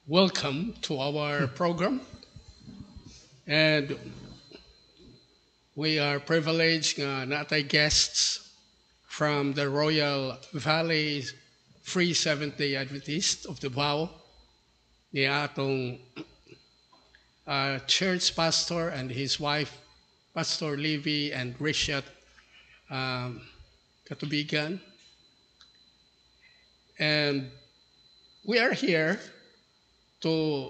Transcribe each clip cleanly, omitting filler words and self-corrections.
welcome to our program. And we are privileged nga natay guests from the Royal Valley Free Seventh-day Adventist of Davao, ni atong church pastor and his wife, Pastor Levy and Richard Katubigan. And we are here to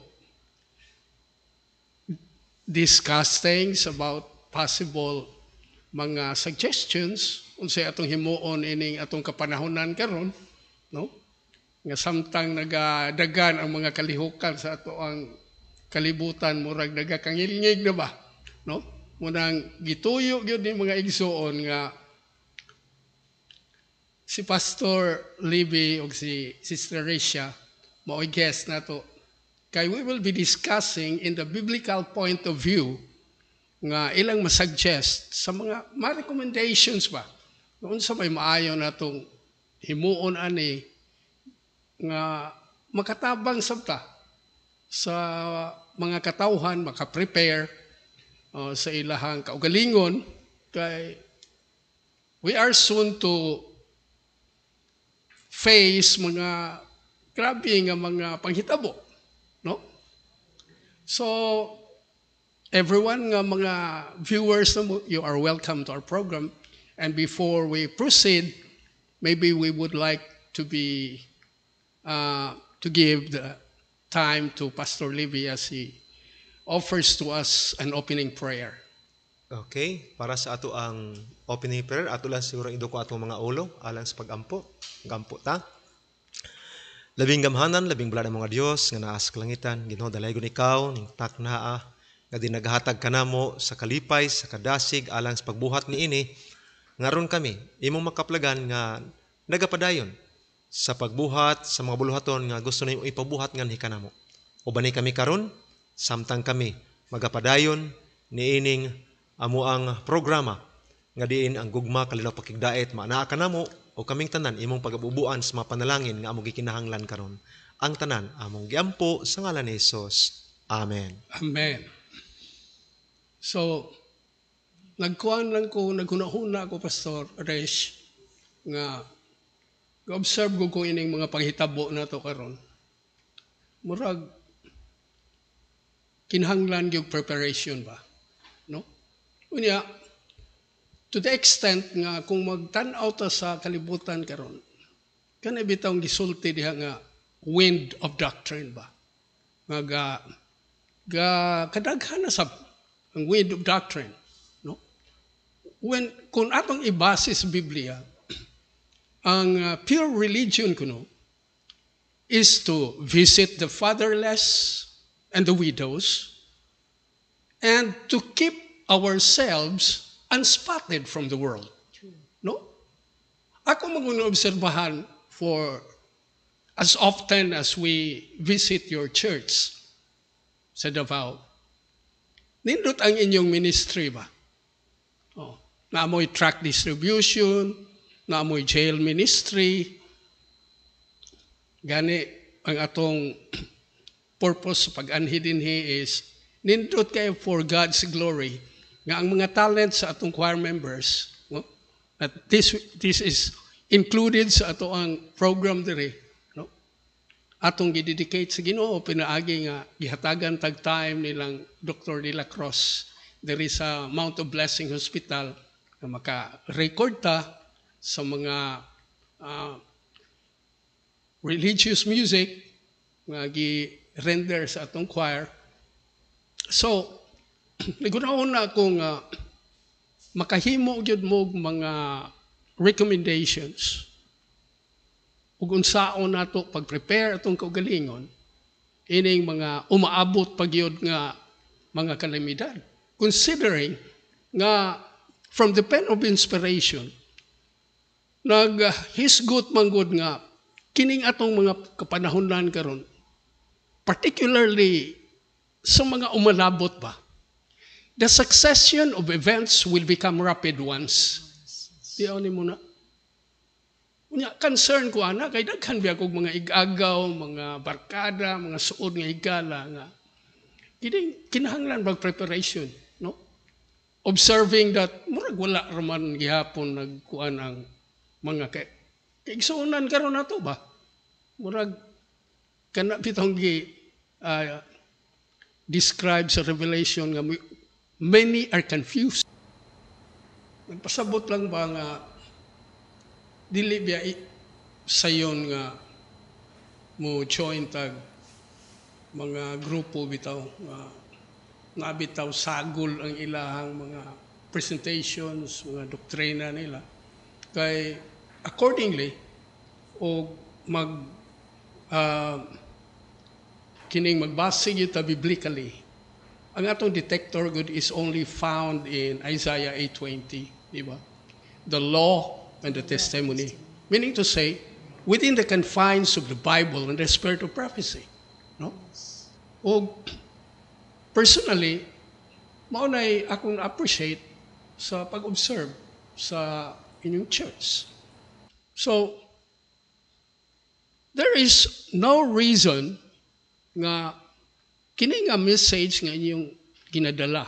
discuss things about possible mga suggestions unsay atong himuon ining atong kapanahonan karon, no? Nga samtang nagadagan ang mga kalihukan sa ato ang kalibutan, murag nagakangilngig na ba, no? Munang gituyo gyud ni mga igsoon nga si Pastor Libby o si Sister Risha mao'y guest nato. Kay we will be discussing in the biblical point of view nga ilang masuggest sa mga recommendations ba noon sa may maayo natong himuon ani nga makatabang sabta sa mga katawhan, maka-prepare sa ilahang kaugalingon. Kay we are soon to face mga grabe nga mga panghitabo, no? So everyone nga mga viewers, you are welcome to our program. And before we proceed, maybe we would like to give the time to Pastor Levy as he offers to us an opening prayer. Okay, para sa ato ang opening prayer, ato lang siguro iduko atong mga ulo alang sa pagampo. Gampo ta. Labing gamhanan, labing balad ang mga Dios nga naa sa kalangitan, Ginoo dalaygon ikaw ning taknaa nga dinaghatag kanamo sa kalipay, sa kadasig alang sa pagbuhat niini. Ngaron kami imong makaplagan nga nagapadayon sa pagbuhat sa mga buluhaton nga gusto nimo ipabuhat nganhi kanamo. Ubani kami karon samtang kami magapadayon niining amo ang programa nga diin ang gugma kalinaw pakigdaet maanaa kanamo o kaming tanan imong pagabubuan sa mga panalangin nga among gikinahanglan karon. Ang tanan among giampo sa ngalan ni Hesus. Amen. Amen. So, naghunahuna ako, Pastor Resh, nga observe ko ining mga panghitabo na to karon. Murag, kinahanglan yung preparation ba? No? Unya, to the extent nga kung magtan-aw ta sa kalibutan karon, kanay bitawng gisulti diha nga wind of doctrine ba? Nga kadaghan na sab ang wind of doctrine, no? Kung atong ibase sa Biblia, ang pure religion kuno is to visit the fatherless and the widows and to keep ourselves unspotted from the world. No? Ako mag-obserbahan for as often as we visit your church sa Davao. Nindot ang inyong ministry ba? Naamoy tract distribution, naamoy jail ministry. Gani ang atong purpose sa pag-anhi dinhi is nindot kayo for God's glory. Nga ang mga talent sa atong choir members, no? At this is included sa ato ang program diri, no? Atong gidedicate sa Ginoo pinaagi nga gihatagan tag time nilang Dr. De La Cruz diri sa Mount of Blessing Hospital nga maka-record ta sa mga religious music nga gi-render sa atong choir. So, naguna-una akong makahimo gyud mo mga recommendations ug unsaon nato pag-prepare atong kaugalingon ining mga umaabot pagyud nga mga kalamidad. Considering nga from the pen of inspiration naghisgot man gud nga kining atong mga kapanahonan karon, particularly sa mga umalabot ba, the succession of events will become rapid ones. Di ni mo na. Unya, concern ko ana, kay daghan biya kog mga igagaw, mga barkada, mga suod nga higala nga. Kinahanglan bag preparation, no? Observing that, murag wala raman gihapon nagkuan ang mga kaigsuunan karon nato ba? Murag kana bitong describe sa Revelation nga many are confused. Nagpasabot lang ba nga dili biya sayon nga mo join tag mga grupo bitaw nga bitaw sagol ang ilahang mga presentations, mga doktrina nila. Kay accordingly o kining magbase gyud ta biblically. Ang atong detector good is only found in Isaiah 8:20, di ba? The law and the testimony. Meaning to say, within the confines of the Bible and the spirit of prophecy. No? O personally, maunay akong appreciate sa pag-observe sa inyong church. So, there is no reason nga kini nga message nga inyong ginadala,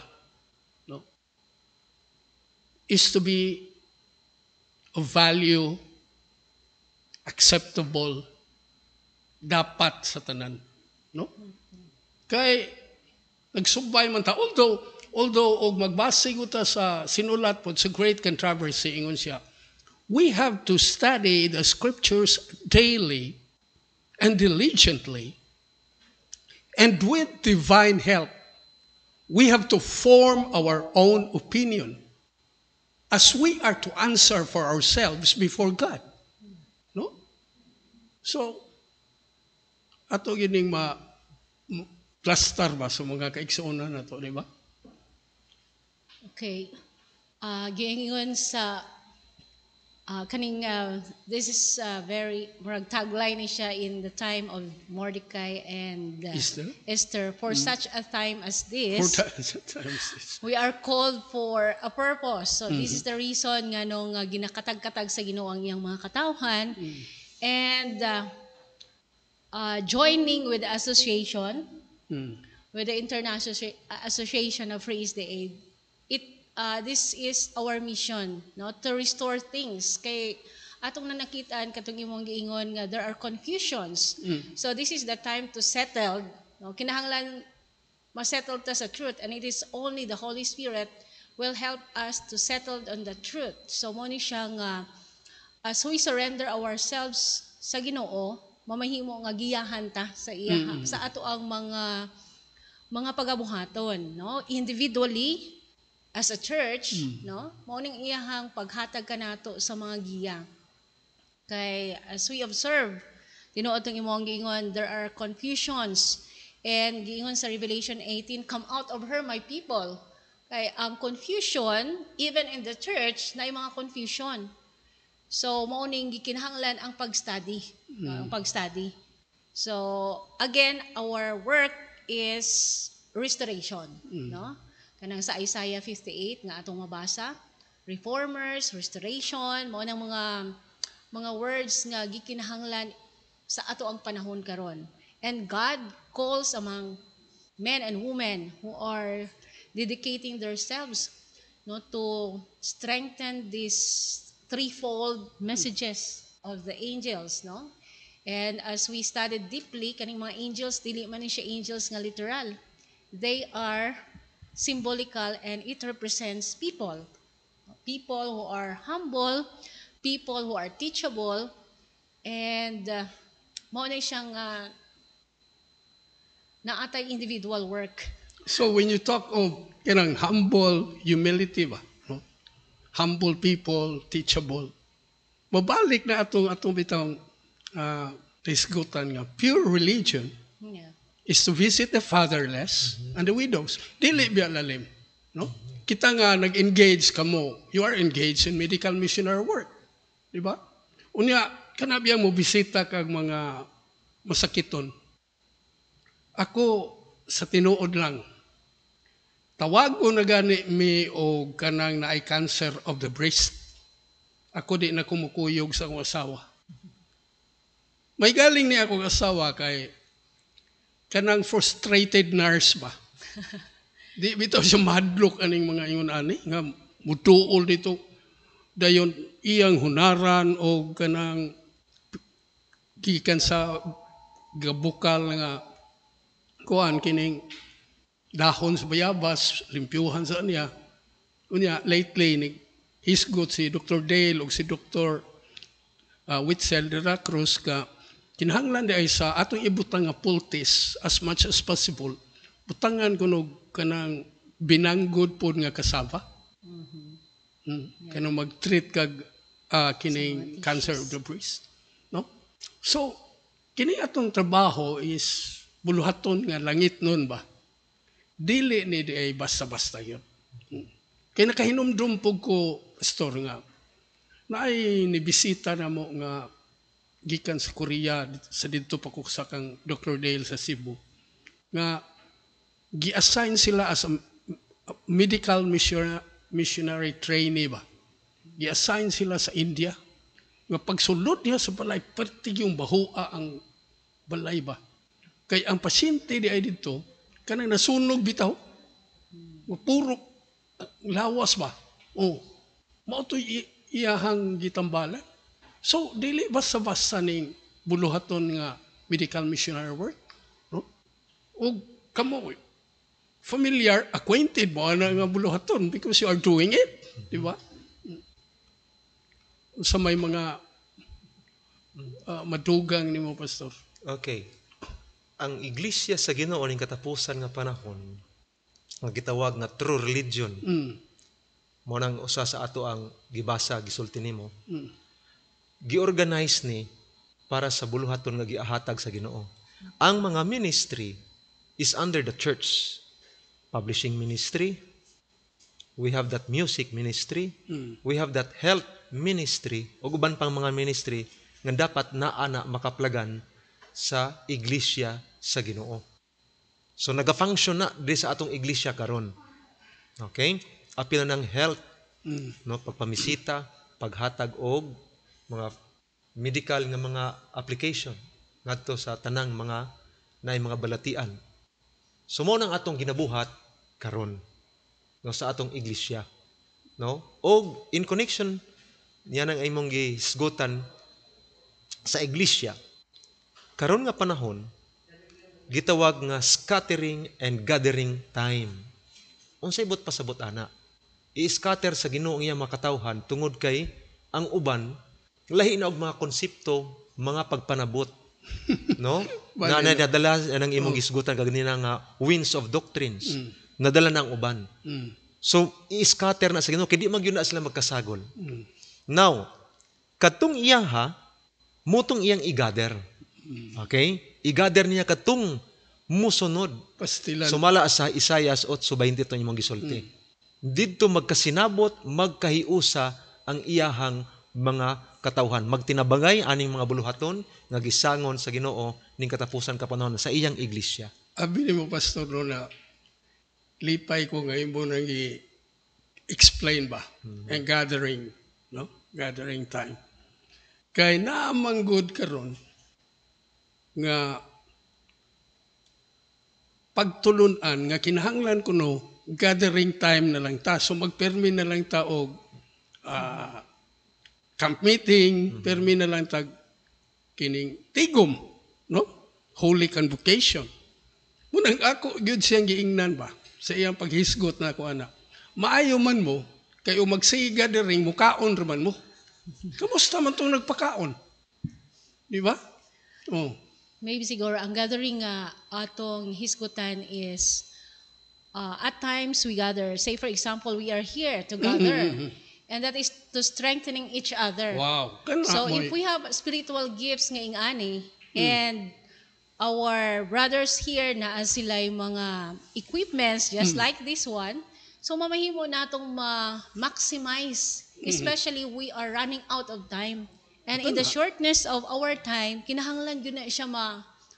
no, is to be of value, acceptable, dapat sa tanan, no? Kay nagsubay man ta, although og magbase ko ta sa sinulat pod sa Great Controversy, ingon siya, we have to study the scriptures daily and diligently, and with divine help, we have to form our own opinion as we are to answer for ourselves before God. No? So, ato gining plaster ba sa mga kaigsuonan nato, di ba? Okay. Giingon sa this is very murag tagline ni siya in the time of Mordecai and Esther. For such a time as this, we are called for a purpose. So this is the reason nga nung ginakatag-katag sa Ginoo ang iyang mga katawhan, and joining with the association, with the International Association of Free the Aid, this is our mission, no, to restore things. Kay atong nanakitaan katong imong giingon nga there are confusions. So this is the time to settle, no, kinahanglan ma-settle ta sa truth, and it is only the Holy Spirit will help us to settle on the truth. So mo ni siya nga as we surrender ourselves sa Ginoo, mamahimo nga giyahan ta sa iya sa ato ang mga pagabuhaton, no, individually as a church, no, mao ning iyahang paghatag kanato sa mga giya. Kay as we observe, tinuod tong imong giingon, there are confusions, and giingon sa Revelation 18, come out of her my people. Kay ang confusion even in the church na mga confusion. So mao ning gikinahanglan ang pag-study, ang pag-study. So again, our work is restoration, no? Kanang sa Isaiah 58 nga atong mabasa, reformers, restoration, mao nang mga words nga gikinahanglan sa ato ang panahon karon. And God calls among men and women who are dedicating themselves, no, to strengthen these threefold messages of the angels, no? And as we studied deeply, kaning mga angels, dili man ni siya angels nga literal. They are symbolical, and it represents people who are humble, people who are teachable, and mao na siyang naatay individual work. So when you talk of kanang humble humility ba, no? Humble people, teachable, mabalik na atong bitang isgutan nga pure religion is to visit the fatherless and the widows. Dili biya lalim, no? Kita nga nag-engage kamo, you are engaged in medical missionary work, di ba? Unya kana biya mo bisita kag mga masakiton. Ako sa tinuod lang, tawag ko na gani mi o kanang naay cancer of the breast. Ako di na kumukuyog sa akong asawa. May galing ni akong asawa kay kanang frustrated nurse ba. Di bitaw siya mahadlok aning mga ingon ani nga mutuol dito dayon iyang hunaran o kanang gikan sa gabukal nga kuan kining dahon sa bayabas limpyuhan sa niya. Unya lately hisgot si Dr. Dale o si Dr. Witzel de la Cruz ka kinahanglan di ay sa atong ibutang nga pultis as much as possible butangan kuno kanang binanggod po nga kasaba. Kanang mag-treat kag kining cancer of the breast. No? So, kini atong trabaho is buluhaton nga langit nun ba? Dili ni di ay basta-basta yun. Kaya nakahinumdum po ko, pastor nga, na ay nibisita na mo nga gikan sa Korea, sa dito pa ko sa kang Dr. Dale sa Cebu, nga gi-assign sila as a medical missionary trainee ba? Gi-assign sila sa India. Nga pagsulod niya sa balay, pertig yung bahua ang balay ba? Kaya ang pasyente di ay dito, kanang nasunog bitaw, puro lawas ba? Oh, mao to iyahang gitambalan. So, dili basta-basta ning buluhaton nga medical missionary work. No? O kamo, familiar, acquainted mo na nga buluhaton because you are doing it. Di ba? Sa may mga madugang ni mo, pastor. Okay. Ang iglesia sa Ginoo ning katapusan nga panahon nga gitawag nga true religion. Mo nang usa sa ato ang gibasa gisulti nimo. Giorganize ni para sa buluhaton nga giahatag sa Ginoo. Ang mga ministry is under the church. Publishing ministry, we have that music ministry, we have that health ministry, o uban pang mga ministry nga dapat naa na makaplagan sa iglesia sa Ginoo. So naga-function na di sa atong iglesia karon. Okay? Apil na ng health, no, pagpamisita, paghatag og mga medical nga mga application ngadto sa tanang mga naay mga balatian. So mo nang atong ginabuhat karon, no, sa atong iglesia, no? Og in connection niya nang imong gisgutan sa iglesia karon nga panahon gitawag nga scattering and gathering time. Unsay bot pasabot ana? I-scatter sa Ginoo iya makatawhan tungod kay ang uban lahi na og mga konsepto, mga pagpanabot, no? Na nadala nang imong gisgutan kaganina nga winds of doctrines. Nadala na ang uban. So i-scatter na sa Ginoo kay di man gyud na sila magkasagol. Now, katong iyaha mutong iyang i-gather. Okay? I-gather niya katong musunod. Pastilan. Sumala sa Isaias 8:20 to imong gisulti. Didto magkasinabot, magkahiusa ang iyahang mga katawhan. Magtinabangay aning mga buluhaton nga gisangon sa Ginoo ning katapusan kapanahon sa iyang iglesia. Abi ni mo, pastor, no, na lipay ko ngayon mo nang i-explain ba? Ang gathering, no? Gathering time. Kay naamang good karon nga pagtulunan nga kinahanglan ko no gathering time na lang ta. So magpermi na lang ta og camp meeting, permi na lang tag kining tigom, no? Holy Convocation. Munang ako gyud siyang giingnan ba sa iyang paghisgot na ako ana. Maayo man mo kay umagsay gathering mo kaon ra man mo. Kamusta man tong nagpakaon? Di ba? Oh. Maybe siguro ang gathering atong hisgutan is at times we gather. Say for example, we are here to gather. And that is to strengthening each other. Wow. So if we have spiritual gifts nga ingani and our brothers here na sila yung mga equipments just like this one, so mamahimo natong ma-maximize. Especially we are running out of time. And in the shortness of our time, kinahanglan yun na siya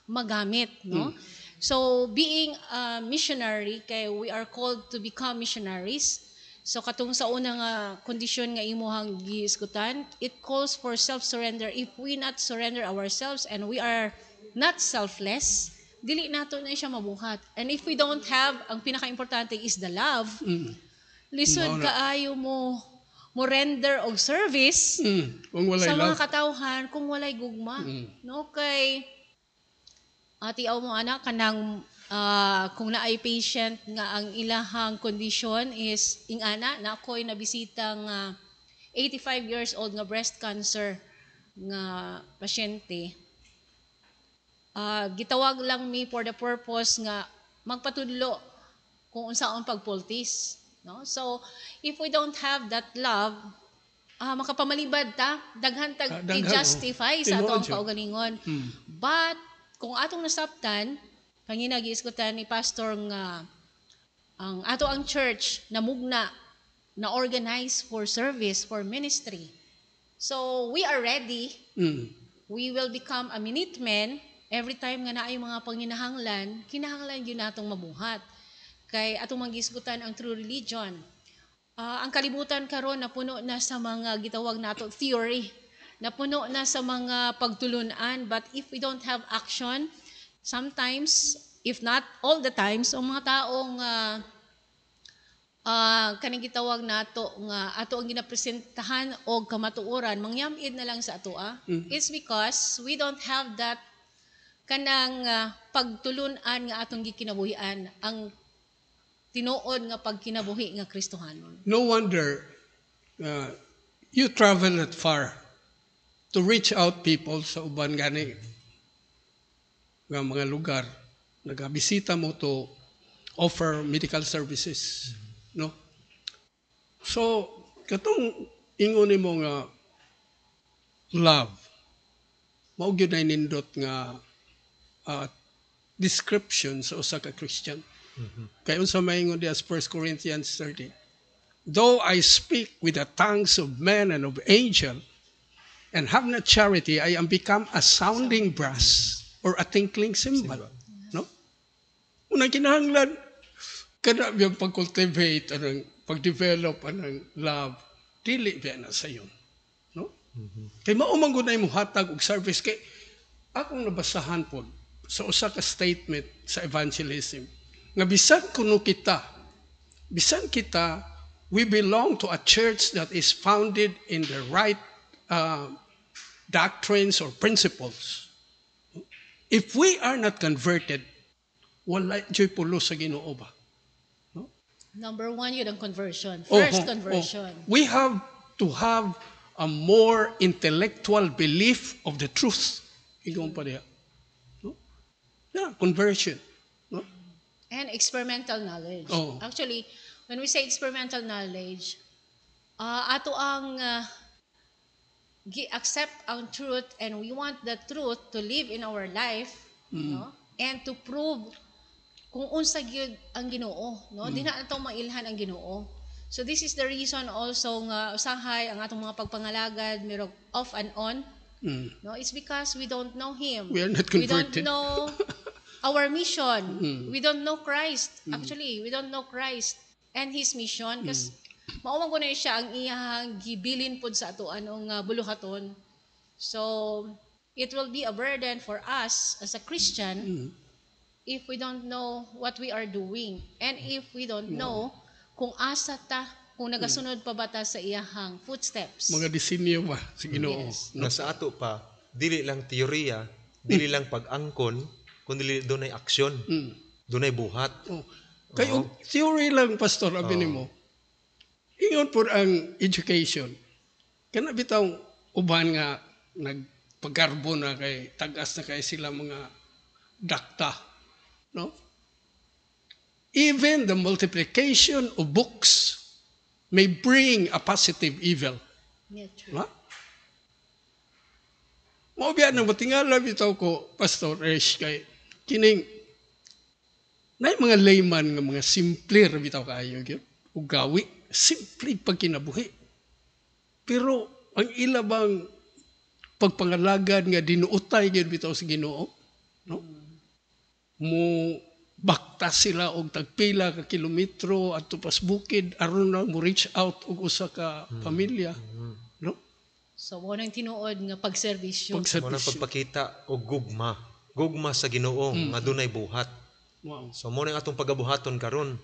magamit, no? So being a missionary, kay we are called to become missionaries. So katong sa unang kondisyon nga imuhang giisgutan, it calls for self-surrender. If we not surrender ourselves and we are not selfless, dili nato na siya mabuhat. And if we don't have, ang pinaka-importante is the love, lisod Mao na. kaayo mo render og service Kung walay sa mga love. katawhan kung walay gugma. No, kay atiaw mo anak kanang kung naay patient nga ang ilahang condition is ingana na ako'y nabisitang 85 years old nga breast cancer nga pasyente. Gitawag lang mi for the purpose nga magpatudlo kung unsaon pagpultis, no? So if we don't have that love, makapamalibad ta daghan tag Daghan, i-justify sa tinuod atong siya. kaugalingon. But kung atong nasabtan, kangina giisgutan ni pastor nga ang ato ang church namugna na organize for service, for ministry. So we are ready. We will become a Minutemen every time nga naay mga panginahanglan, kinahanglan yun natong mabuhat. Kay atong manggisgutan ang true religion. Ang kalibutan karon napuno na sa mga gitawag nato theory, napuno na sa mga pagtulunan, but if we don't have action, sometimes, if not all the times, ang mga taong kaning gitawag nato nga ato ang ginapresentahan og kamatuoran mangyamid na lang sa atoa, it's because we don't have that kanang pagtulunan nga atong gikinabuhian, ang tinuod nga pagkinabuhi nga Kristohanon. No wonder you travel that far to reach out people sa uban gani nga mga lugar. Nagabisita mo to offer medical services. No? So, katong ingon nimo nga love, mao gyud na nindot nga description sa usa ka Christian. Kaya unsa maingon diya sa 1 Corinthians 13. Though I speak with the tongues of men and of angel and have not charity, I am become a sounding brass or a tinkling cymbal. No? Unang kinahanglan, kada biyang pag-cultivate, anong pag-develop, anong love, dili biya na sa yun. No? Kaya maumang gunay mo hatag og service. Kaya akong nabasahan po sa usa ka statement sa evangelism, nga bisan kuno kita, bisan kita, we belong to a church that is founded in the right doctrines or principles. If we are not converted, wala dyo'y pulo sa Ginoo ba? Number one, yun ang conversion. First conversion. We have to have a more intellectual belief of the truth. Ingon pa diya. No? Yeah, conversion. No? And experimental knowledge. Oh. Actually, when we say experimental knowledge, ato ang accept ang truth and we want the truth to live in our life, no? And to prove kung unsa gyud ang Ginoo, no? Di na atong mailhan ang Ginoo. So this is the reason also nga usahay ang atong mga pagpangalagad mirog off and on. No, it's because we don't know Him. We are not We don't converted. know our mission. We don't know Christ. Actually, we don't know Christ and His mission kasi maumang ko na siya ang iyang gibilin pod sa ato anong buluhaton. So, it will be a burden for us as a Christian if we don't know what we are doing and if we don't know kung asa ta, kung nagasunod pa ba ta sa iyahang footsteps. Mga disenyo ba sa Ginoo? Yes. Na sa ato pa, dili lang teorya, dili lang pag-angkon, kundi doon ay aksyon, doon ay buhat. Kayo, theory lang, Pastor, abinin mo. Ingon po ang education. Kana bitaw uban nga nagpagarbo na kay tagas na kay sila mga dakta. No? Even the multiplication of books may bring a positive evil. Yeah, true. Ha? Maubiyan na matingala bitaw ko, Pastor Resh, kay kining na mga layman nga mga simple ra bitaw kaayo gyud ug gawi simple pagkinabuhi. Pero ang ila bang pagpangalagad nga dinuutay gyud bitaw sa Ginoo, no? Mo bakta sila og tagpila ka kilometro at tupas bukid aron na mo reach out og usa ka pamilya, no? So, mo nang tinuod nga pagserbisyo. Mo nang pagpakita og gugma sa Ginoo nga dunay buhat. Wow. So mo nang atong pagabuhaton karon,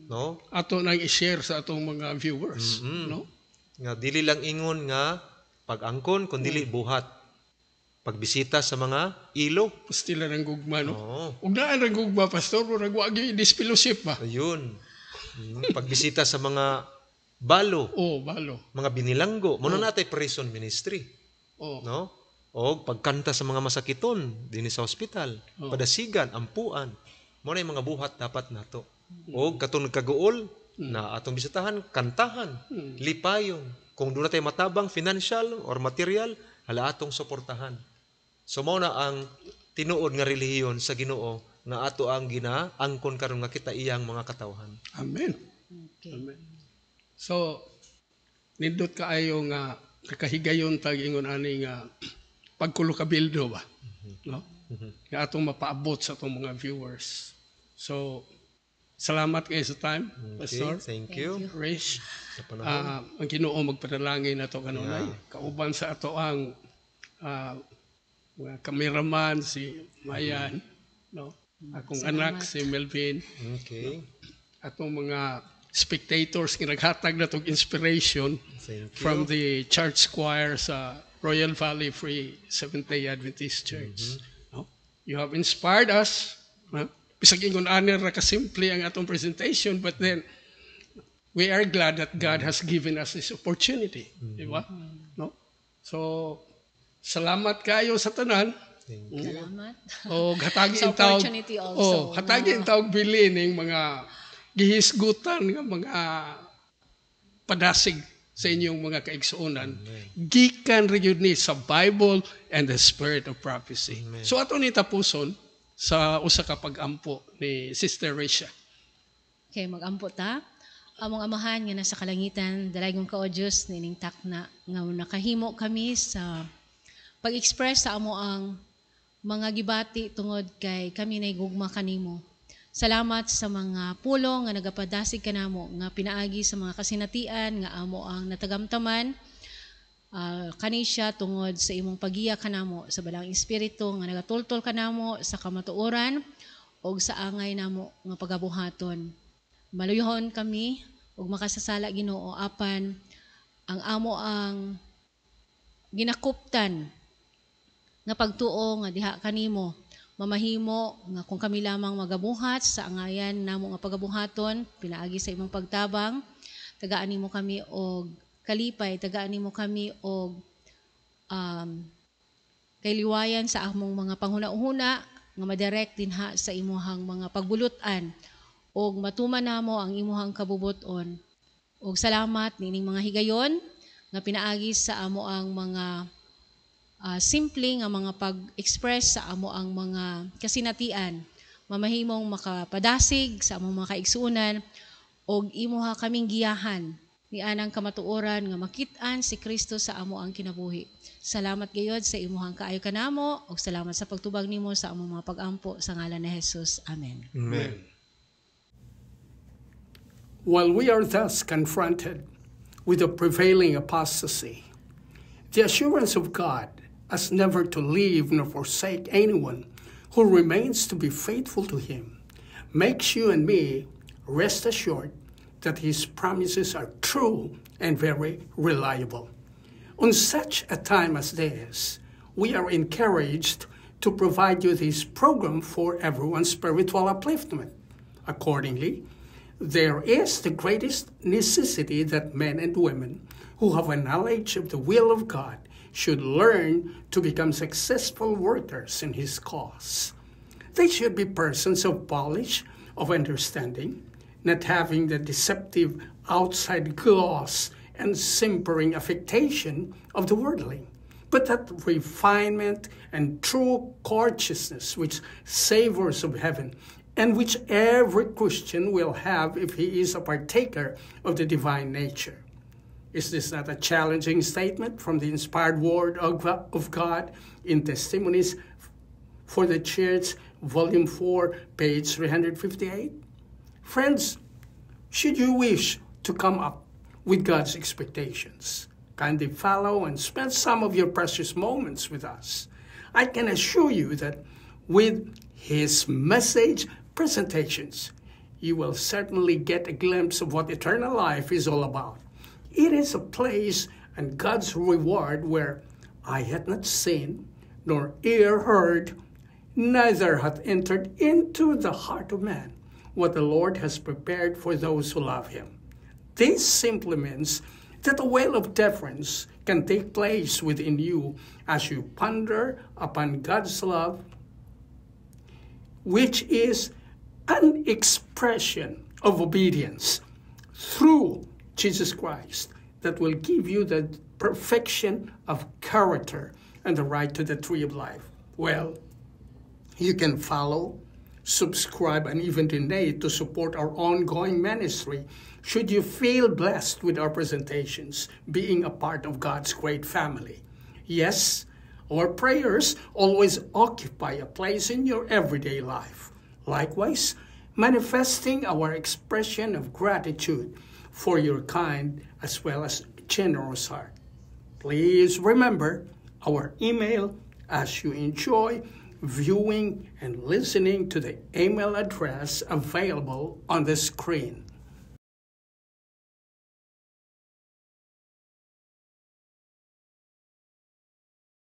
no? Ato nang i-share sa atong mga viewers, no? Nga dili lang ingon nga pag-angkon kundi buhat. Pagbisita sa mga ilo. Pastila ng gugma, no? Oo. Ug naa ng gugma, pastor, murag wa gyud disfellowship ba? Ayun. Pagbisita sa mga balo, Balo. mga binilanggo, mo na natay prison ministry, Oh. no? O pagkanta sa mga masakiton dinhi sa ospital, padasigan, ampuan. Mo na yung mga buhat dapat nato. O katong nagkaguol na atong bisitahan, kantahan, lipayon. Kung doon na tayo matabang financial or material, hala atong suportahan. So mo na ang tinuod nga relihiyon sa Ginoo nga ato ang ginaangkon karon nga kita iyang mga katawhan. Amen. Okay. Amen. So, nindot kaayo nga nakahigayon tag ingon ani nga pagkulo ka bildo ba? No? Nga atong mapaabot sa atong mga viewers. So, salamat kayo sa time, Pastor. Thank you. Rish. Sa panahon. Ang Ginoo magpadalangin nato kanunay. Kauban sa ato ang mga cameraman si Mayan, no? Akong anak si Melvin. Okay. Atong mga spectators nga naghatag na tong inspiration Thank you. from the church choir sa Royal Valley Free Seventh-day Adventist Church. No? You have inspired us. No? Bisag ingon ani ra ka simple ang atong presentation, but then we are glad that God has given us this opportunity. Di ba? No? So, salamat kayo sa tanan. Salamat. O hatagi Sa ang tawag. opportunity also. Hatagi ang tawag bilin ng mga gihisgutan nga mga padasig sa inyong mga kaigsuonan. Gikan rin yun ni sa Bible and the Spirit of Prophecy. So ato ni tapuson sa usa ka pag-ampo ni Sister Risha. Okay, mag-ampo ta. Among amahan nga nasa kalangitan, dalagong ka o Diyos, nining takna, nga nakahimo kami sa pag-express sa amo ang mga gibati tungod kay kami na gugma kanimo. Salamat sa mga pulong nga nagapadasig kanamo nga pinaagi sa mga kasinatian nga amo ang natagamtaman kanisya tungod sa imong pagiya kanamo sa balang espiritu nga nagatultol kanamo sa kamatuoran og sa angay namo nga pagabuhaton. Maluyhon kami og makasasala Ginoo apan ang amo ang ginakuptan nga pagtuo nga diha kanimo mamahimo nga kung kami lamang magabuhat sa angayan namo nga pagabuhaton pinaagi sa imong pagtabang tagaan nimo kami og kalipay tagaan nimo kami og kayliwayan sa among mga panghuna-huna nga madirect dinha sa imuhang mga pagbulutan og matuman namo ang imuhang kabubuton og salamat nining mga higayon nga pinaagi sa amo ang mga simple nga mga pag-express sa amo ang mga kasinatian mamahimong makapadasig sa among mga kaigsuonan og imuha kaming giyahan ni anang kamatuoran nga makit-an si Kristo sa amo ang kinabuhi. Salamat gayod sa imuhang kaayo kanamo og salamat sa pagtubag nimo sa among mga pag-ampo sa ngalan ni Jesus. Amen. Amen. While we are thus confronted with the prevailing apostasy, the assurance of God as never to leave nor forsake anyone who remains to be faithful to Him makes you and me rest assured that His promises are true and very reliable. On such a time as this, we are encouraged to provide you this program for everyone's spiritual upliftment. Accordingly, there is the greatest necessity that men and women who have a knowledge of the will of God should learn to become successful workers in His cause. They should be persons of polish, of understanding, not having the deceptive outside gloss and simpering affectation of the worldling, but that refinement and true courteousness which savors of heaven, and which every Christian will have if he is a partaker of the divine nature. Is this not a challenging statement from the inspired word of God in Testimonies for the Church Volume 4, page 358. Friends, should you wish to come up with God's expectations, kindly follow and spend some of your precious moments with us. I can assure you that with His message presentations, you will certainly get a glimpse of what eternal life is all about. It is a place and God's reward where eye hath not seen, nor ear heard, neither hath entered into the heart of man what the Lord has prepared for those who love Him. This simply means that a whale of deference can take place within you as you ponder upon God's love, which is an expression of obedience through Jesus Christ that will give you the perfection of character and the right to the tree of life. Well, you can follow, subscribe, and even donate to support our ongoing ministry should you feel blessed with our presentations, being a part of God's great family. Yes, our prayers always occupy a place in your everyday life. Likewise, manifesting our expression of gratitude for your kind as well as generous heart. Please remember our email as you enjoy viewing and listening to the email address available on the screen.